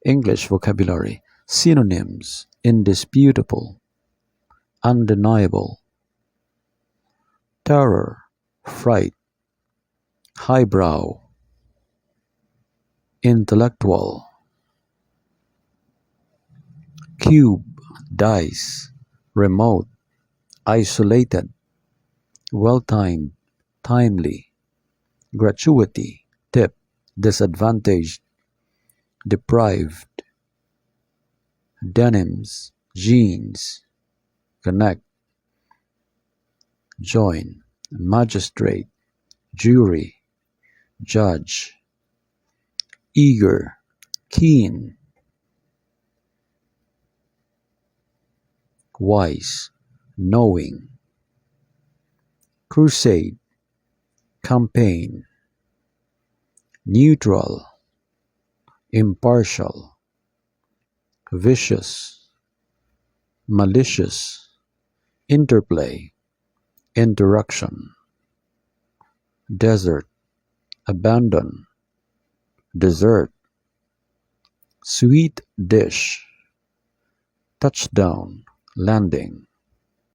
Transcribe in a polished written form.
English vocabulary. Synonyms: indisputable, undeniable, terror, fright, highbrow, intellectual, cube, dice, remote, isolated, well-timed, timely, gratuity, tip, disadvantaged, deprived, denims, jeans, connect, join, magistrate, jury, judge, eager, keen, wise, knowing, crusade, campaign, neutral, impartial, vicious, malicious, interplay, interaction, desert, abandon, dessert, sweet dish, touchdown, landing,